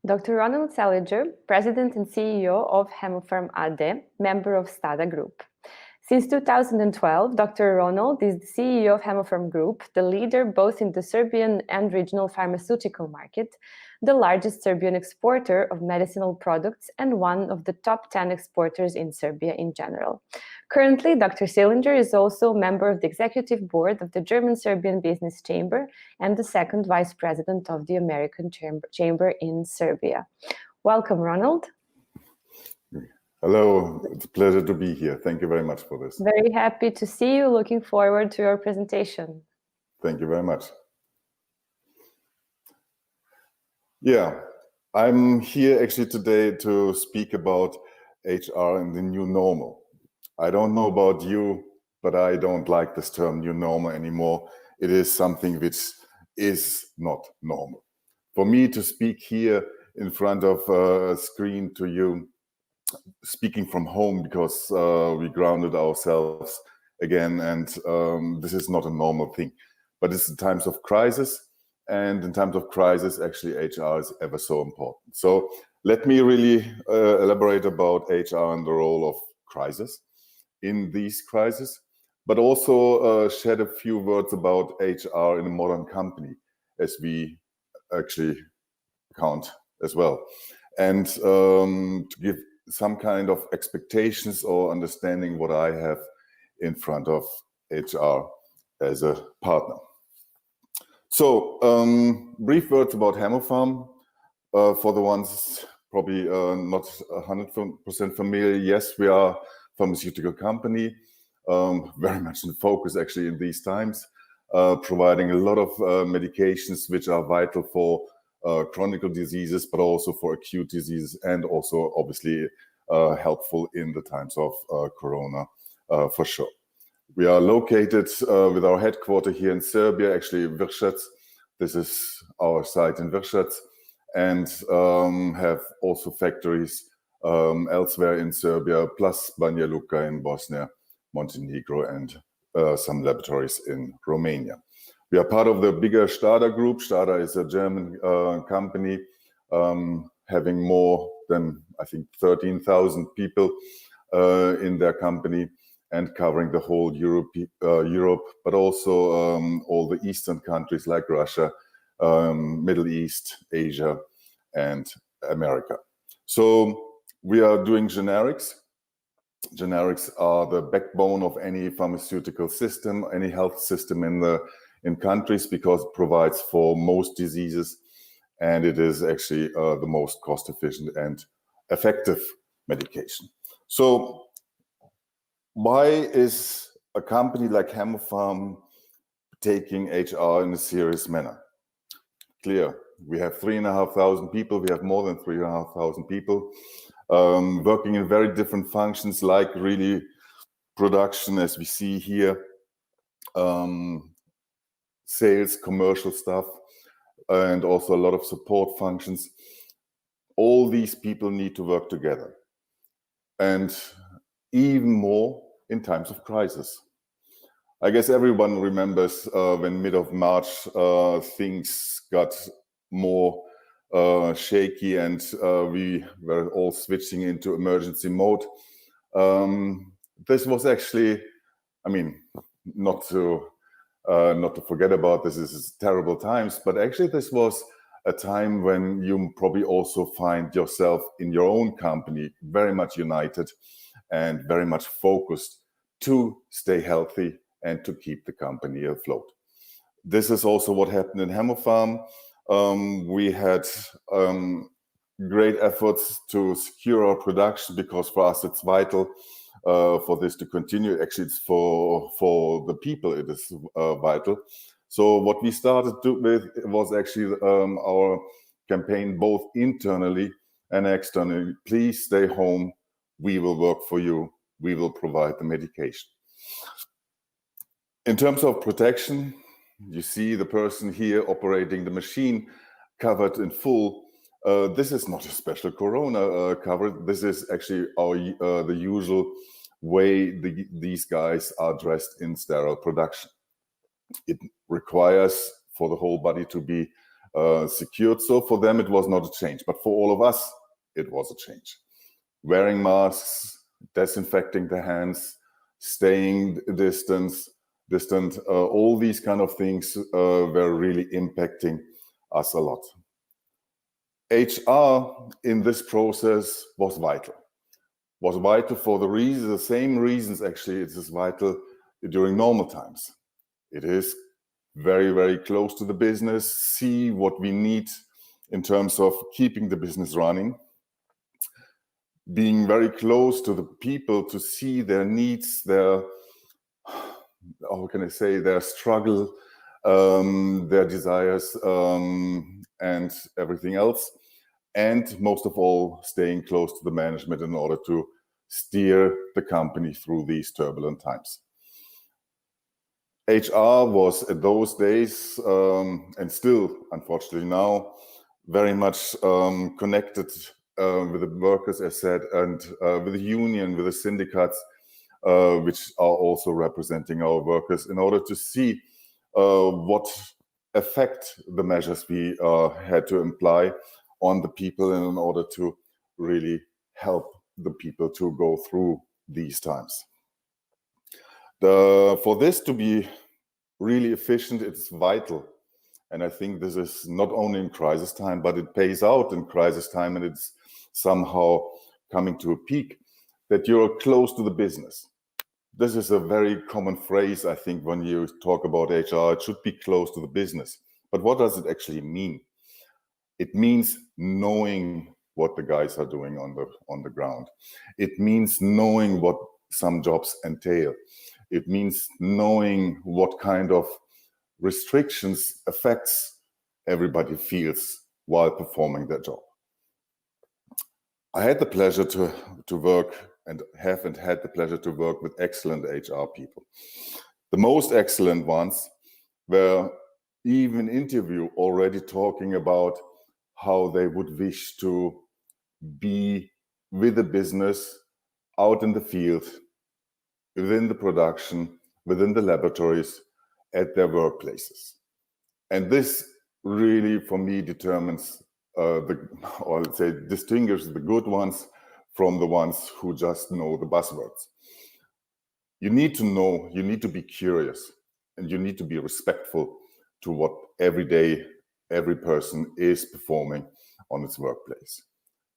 Dr. Ronald Seeliger, President and CEO of Hemopharm AD, member of STADA Group. Since 2012, Dr. Ronald is the CEO of Hemopharm Group, the leader both in the Serbian and regional pharmaceutical market, the largest Serbian exporter of medicinal products, and one of the top 10 exporters in Serbia in general. Currently, Dr. Seeliger is also a member of the executive board of the German-Serbian Business Chamber and the second vice president of the American Chamber in Serbia. Welcome, Ronald. Hello, it's a pleasure to be here. Thank you very much for this. Very happy to see you. Looking forward to your presentation. Thank you very much. Yeah, I'm here actually today to speak about HR and the new normal. I don't know about you, but I don't like this term new normal anymore. It is something which is not normal. For me to speak here in front of a screen to you, speaking from home because we grounded ourselves again, and this is not a normal thing. But it's in times of crisis, and in times of crisis, actually HR is ever so important. So let me really elaborate about HR and the role of crisis in these crises, but also shed a few words about HR in a modern company, as we actually count as well, and to give some kind of expectations or understanding what I have in front of HR as a partner. So, brief words about Hemopharm. For the ones probably not 100% familiar, yes, we are a pharmaceutical company, very much in focus actually in these times, providing a lot of medications which are vital for chronic diseases, but also for acute diseases, and also obviously helpful in the times of Corona for sure. We are located with our headquarters here in Serbia, actually Vršac. This is our site in Vršac, and have also factories elsewhere in Serbia, plus Banja Luka in Bosnia, Montenegro, and some laboratories in Romania. We are part of the bigger STADA Group. STADA is a German company having more than, I think, 13,000 people in their company and covering the whole Europe, but also all the Eastern countries like Russia, Middle East, Asia, and America. So we are doing generics. Generics are the backbone of any pharmaceutical system, any health system in countries, because it provides for most diseases, and it is actually the most cost-efficient and effective medication. So why is a company like Hemopharm taking HR in a serious manner? Clear, we have 3,500 people, we have more than 3,500 people working in very different functions, like really production, as we see here, sales, commercial stuff, and also a lot of support functions. All these people need to work together, and even more in times of crisis. I guess everyone remembers when mid of March things got more shaky, and we were all switching into emergency mode. This was actually, I mean, not to forget about this is terrible times, but actually this was a time when you probably also find yourself in your own company very much united and very much focused to stay healthy and to keep the company afloat. This is also what happened in Hemopharm. We had great efforts to secure our production, because for us it's vital for this to continue. Actually, it's for the people it is vital. So what we started with was actually our campaign, both internally and externally. Please stay home. We will work for you. We will provide the medication. In terms of protection, you see the person here operating the machine covered in full. This is not a special Corona cover. This is actually the usual way these guys are dressed in sterile production. It requires for the whole body to be secured. So for them, it was not a change, but for all of us, it was a change. Wearing masks, disinfecting the hands, staying distant, all these kind of things were really impacting us a lot. HR in this process was vital for the same reasons actually it is vital during normal times. It is very, very close to the business, see what we need in terms of keeping the business running, being very close to the people to see their needs, their, how can I say, their struggle, their desires, and everything else. And most of all, staying close to the management in order to steer the company through these turbulent times. HR was at those days, and still, unfortunately now, very much connected with the workers, as said, and with the union, with the syndicates, which are also representing our workers, in order to see what effect the measures we had to imply on the people, and in order to really help the people to go through these times. For this to be really efficient, it's vital. And I think this is not only in crisis time, but it pays out in crisis time, and it's somehow coming to a peak, that you're close to the business. This is a very common phrase, I think, when you talk about HR. It should be close to the business. But what does it actually mean? It means knowing what the guys are doing on the ground. It means knowing what some jobs entail. It means knowing what kind of restrictions, effects everybody feels while performing their job. I had the pleasure to work and had the pleasure to work with excellent HR people. The most excellent ones were even interview already talking about how they would wish to be with the business out in the field, within the production, within the laboratories, at their workplaces. And this really, for me, determines or let's say distinguishes the good ones from the ones who just know the buzzwords. You need to know, you need to be curious, and you need to be respectful to what every day every person is performing on its workplace.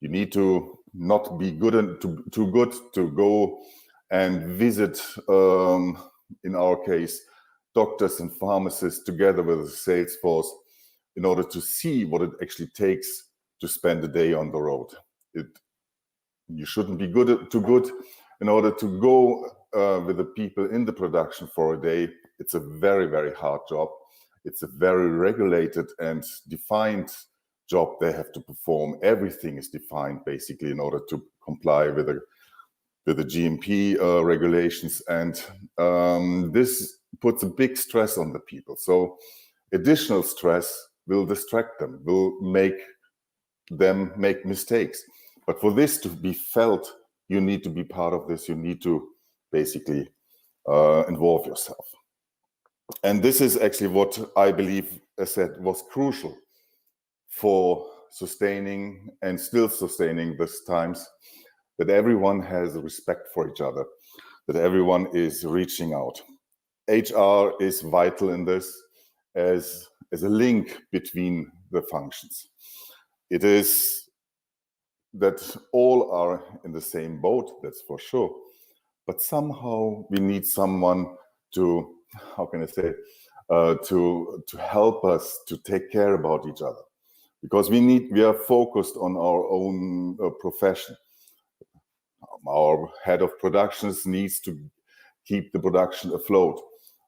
You need to not be good and too good to go and visit, in our case, doctors and pharmacists together with the sales force in order to see what it actually takes to spend a day on the road. You shouldn't be too good in order to go with the people in the production for a day. It's a very, very hard job. It's a very regulated and defined job they have to perform. Everything is defined basically in order to comply with the GMP regulations, and this puts a big stress on the people. So additional stress will distract them, will make them make mistakes. But for this to be felt, you need to be part of this. You need to basically involve yourself. And this is actually what I believe, as I said, was crucial for sustaining and still sustaining these times, that everyone has a respect for each other, that everyone is reaching out. HR is vital in this as a link between the functions. It is that all are in the same boat, that's for sure. But somehow we need someone to, how can I say, to help us to take care about each other. Because we are focused on our own profession. Our head of productions needs to keep the production afloat.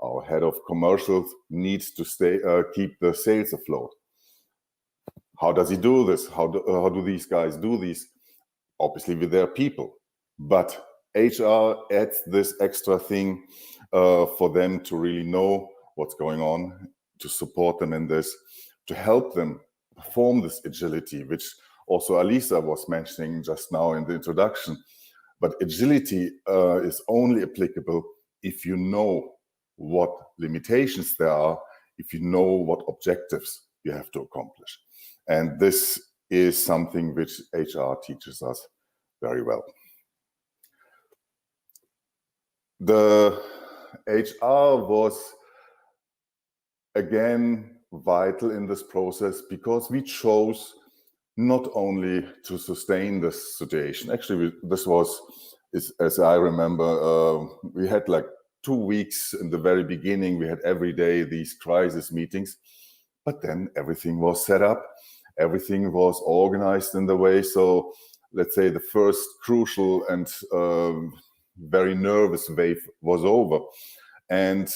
Our head of commercials needs to keep the sales afloat. How does he do this? How do these guys do this? Obviously with their people. But HR adds this extra thing for them to really know what's going on, to support them in this, to help them perform this agility, which also Alisa was mentioning just now in the introduction. But agility is only applicable if you know what limitations there are, if you know what objectives you have to accomplish. And this is something which HR teaches us very well. The HR was again vital in this process because we chose not only to sustain this situation. Actually, as I remember, we had like 2 weeks in the very beginning. We had every day these crisis meetings, but then everything was set up, everything was organized in the way. So let's say the first crucial and very nervous wave was over. And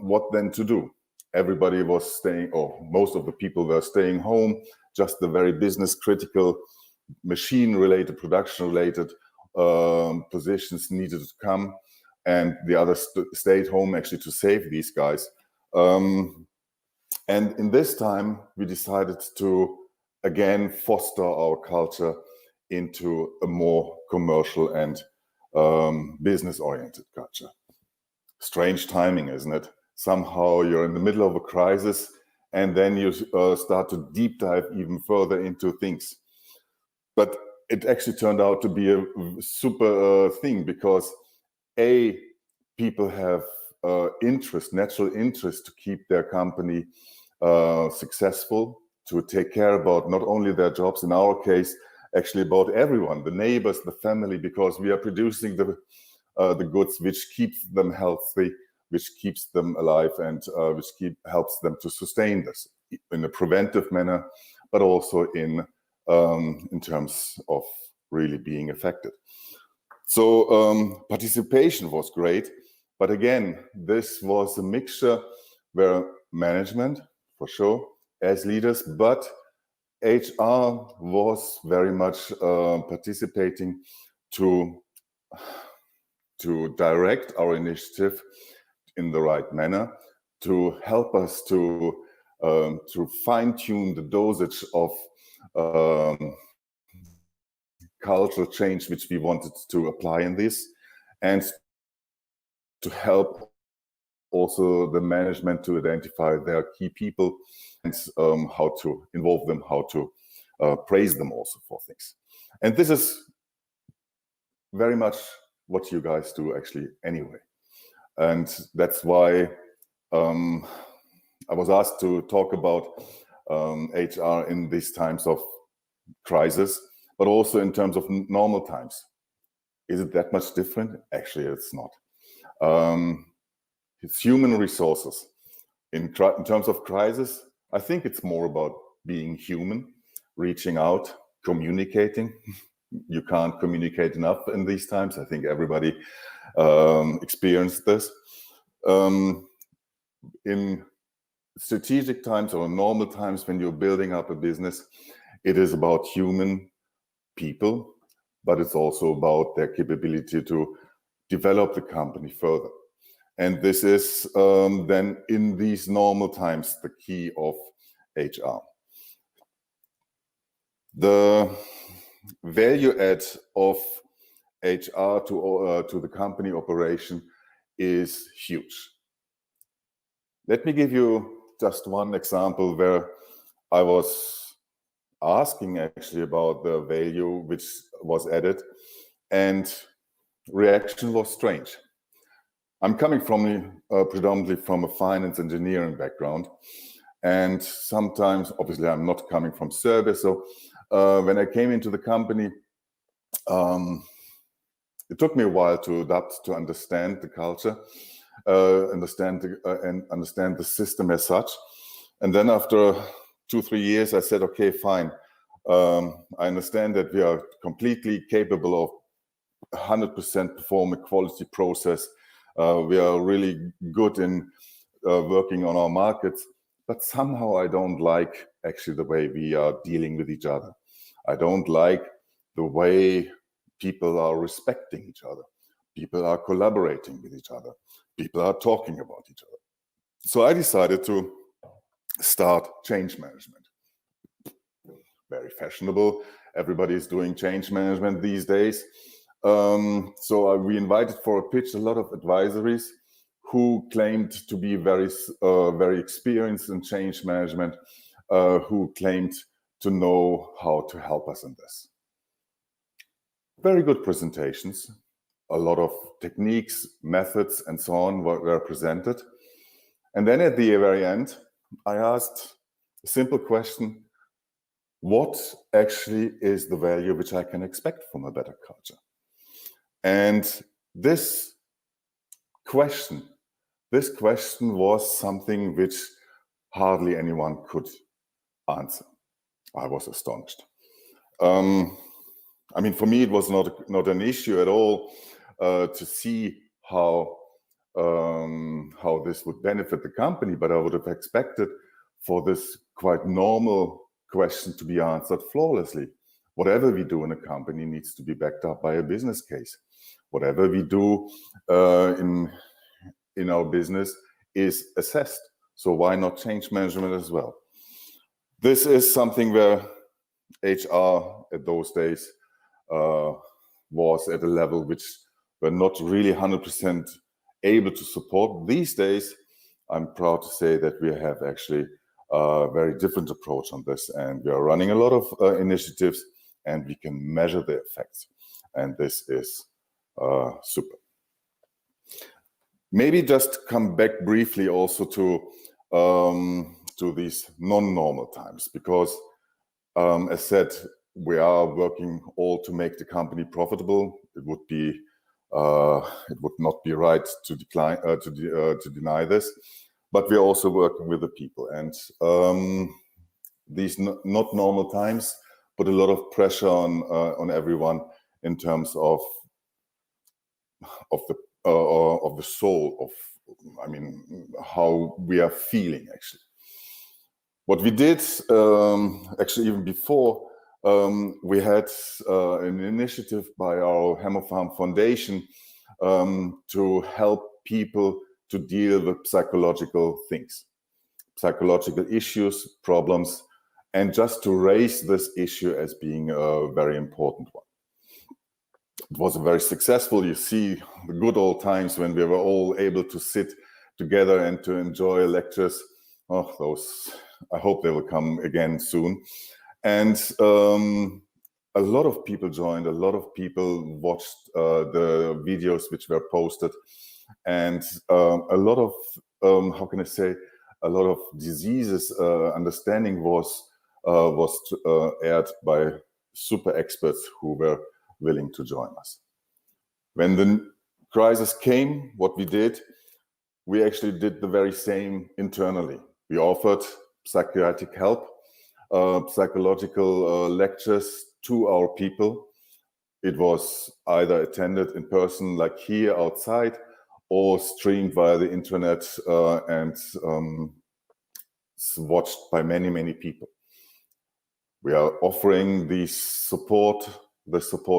what then to do? Everybody was staying, or most of the people were staying home. Just the very business critical, machine related, production related positions needed to come, and the others stayed home actually to save these guys. And in this time, we decided to again foster our culture into a more commercial and business-oriented culture. Strange timing, isn't it? Somehow you're in the middle of a crisis, and then you start to deep dive even further into things. But it actually turned out to be a super thing, because people have natural interest to keep their company successful, to take care about not only their jobs, in our case, actually about everyone, the neighbors, the family, because we are producing the goods which keeps them healthy, which keeps them alive, and which helps them to sustain this in a preventive manner, but also in terms of really being effective. So participation was great, but again, this was a mixture where management, for sure, as leaders, but HR was very much participating to direct our initiative in the right manner, to help us to fine-tune the dosage of cultural change which we wanted to apply in this, and to help also the management to identify their key people and how to involve them, how to praise them also for things. And this is very much what you guys do actually anyway. And that's why I was asked to talk about HR in these times of crisis, but also in terms of normal times. Is it that much different? Actually, it's not. It's human resources. In terms of crisis, I think it's more about being human, reaching out, communicating. You can't communicate enough in these times. I think everybody experienced this. In strategic times or normal times, when you're building up a business, it is about human people, but it's also about their capability to develop the company further. And this is then in these normal times the key of HR. The value add of HR to the company operation is huge. Let me give you just one example where I was asking actually about the value which was added, and reaction was strange. I'm coming from predominantly from a finance engineering background, and sometimes, obviously, I'm not coming from service. So when I came into the company, it took me a while to adapt, to understand the culture, understand the system as such. And then after 2-3 years, I said, okay, fine. I understand that we are completely capable of 100% perform a quality process. We are really good in working on our markets, but somehow I don't like actually the way we are dealing with each other. I don't like the way people are respecting each other. People are collaborating with each other. People are talking about each other. So I decided to start change management. Very fashionable. Everybody is doing change management these days. So we invited for a pitch a lot of advisories who claimed to be very experienced in change management, who claimed to know how to help us in this. Very good presentations. A lot of techniques, methods, and so on were presented. And then at the very end, I asked a simple question: what actually is the value which I can expect from a better culture? And this question was something which hardly anyone could answer. I was astonished. I mean, for me, it was not an issue at all to see how this would benefit the company, but I would have expected for this quite normal question to be answered flawlessly. Whatever we do in a company needs to be backed up by a business case. Whatever we do in our business is assessed. So why not change management as well? This is something where HR at those days was at a level which were not really 100% able to support. These days, I'm proud to say that we have actually a very different approach on this, and we are running a lot of initiatives, and we can measure the effects, and this is super. Maybe just come back briefly also to these non-normal times, because as said, we are working all to make the company profitable. It would not be right to deny this, but we're also working with the people, and these not normal times put a lot of pressure on everyone in terms of the soul of, I mean, how we are feeling actually. What we did actually even before, we had an initiative by our Hammer Farm Foundation to help people to deal with psychological things, psychological issues, problems, and just to raise this issue as being a very important one. It was very successful. You see the good old times when we were all able to sit together and to enjoy lectures. Oh, those, I hope they will come again soon. And a lot of people joined, a lot of people watched the videos which were posted, and a lot of, how can I say, a lot of diseases understanding was aired by super experts who were willing to join us. When the crisis came, what we did, we actually did the very same internally. We offered psychiatric help, psychological lectures to our people. It was either attended in person, like here outside, or streamed via the internet and watched by many, many people. We are offering the support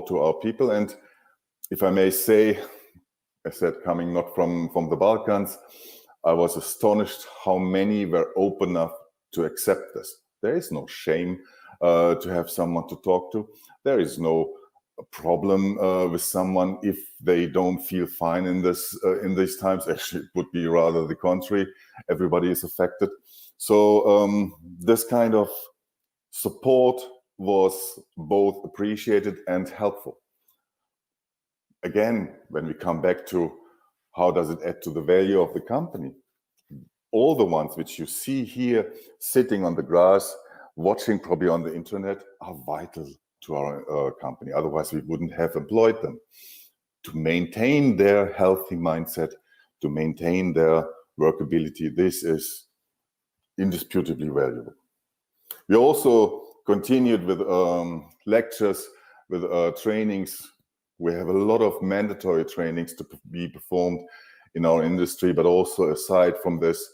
to our people, and if I may say, I said, coming not from the Balkans, I was astonished how many were open enough to accept this. There is no shame to have someone to talk to. There is no problem with someone if they don't feel fine in these times. Actually, it would be rather the contrary. Everybody is affected. So this kind of support was both appreciated and helpful. Again, when we come back to how does it add to the value of the company, all the ones which you see here sitting on the grass, watching probably on the internet, are vital to our company. Otherwise, we wouldn't have employed them. To maintain their healthy mindset, to maintain their workability, this is indisputably valuable. We also continued with lectures, with trainings. We have a lot of mandatory trainings to be performed in our industry, but also aside from this,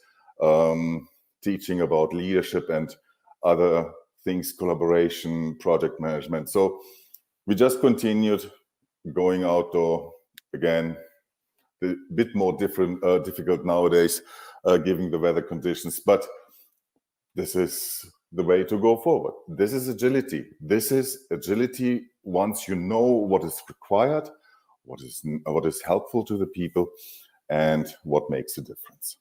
teaching about leadership and other things, collaboration, project management. So we just continued going outdoor. Again, a bit more difficult nowadays, given the weather conditions, but this is the way to go forward. This is agility. This is agility once you know what is required, what is helpful to the people, and what makes a difference.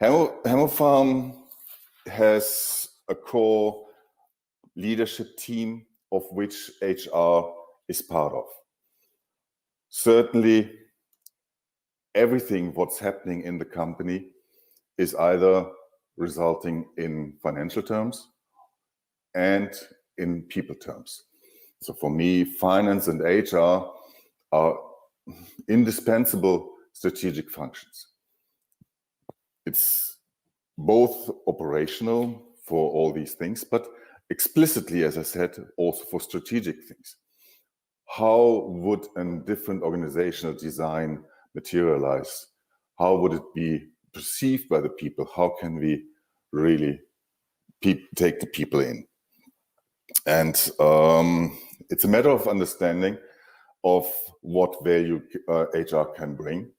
Hemopharm has a core leadership team of which HR is part of. Certainly, everything what's happening in the company is either resulting in financial terms and in people terms. So for me, finance and HR are indispensable strategic functions. It's both operational for all these things, but explicitly, as I said, also for strategic things. How would a different organizational design materialize? How would it be perceived by the people? How can we really take the people in? And it's a matter of understanding of what value HR can bring.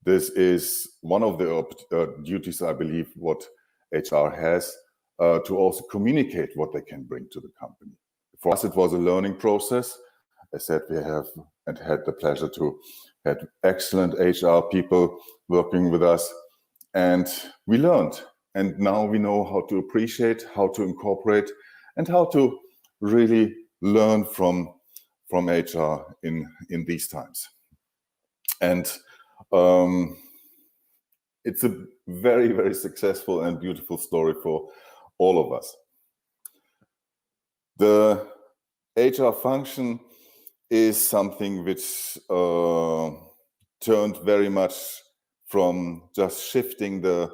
This is one of the duties, I believe, what HR has, to also communicate what they can bring to the company. For us, it was a learning process. I said we have and had the pleasure to have excellent HR people working with us, and we learned. And now we know how to appreciate, how to incorporate, and how to really learn from HR in these times. And it's a very, very successful and beautiful story for all of us. The HR function is something which turned very much from just shifting the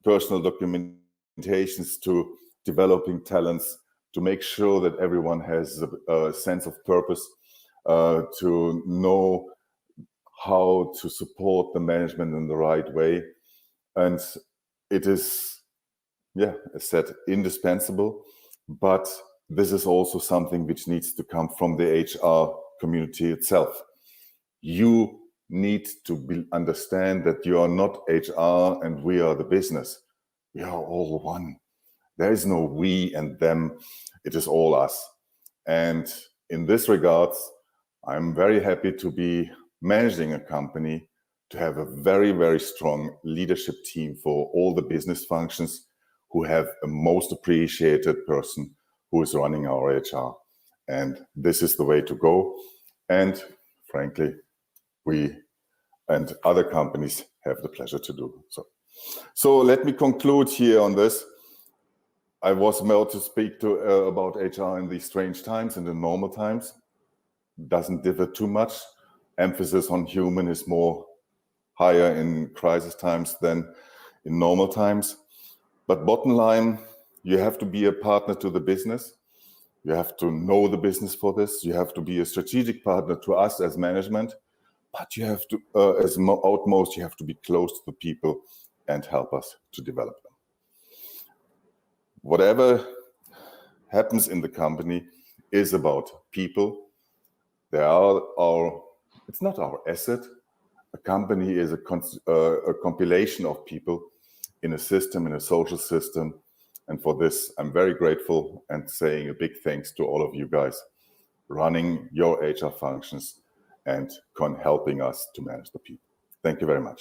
personal documentations to developing talents, to make sure that everyone has a sense of purpose, to know how to support the management in the right way. And it is, as said, indispensable, but this is also something which needs to come from the HR community itself. You need to understand that you are not HR and we are the business. We are all one. There is no we and them. It is all us. And in this regards, I'm very happy to be managing a company, to have a very, very strong leadership team for all the business functions, who have a most appreciated person who is running our HR. And this is the way to go. And frankly, we and other companies have the pleasure to do so. So let me conclude here on this. I was about to speak about HR in these strange times and in normal times. Doesn't differ too much. Emphasis on human is more higher in crisis times than in normal times. But bottom line, you have to be a partner to the business. You have to know the business for this. You have to be a strategic partner to us as management. But you have to, as outmost, you have to be close to the people and help us to develop them. Whatever happens in the company is about people. It's not our asset. A company is a compilation of people in a system, in a social system. And for this, I'm very grateful and saying a big thanks to all of you guys running your HR functions and helping us to manage the people. Thank you very much.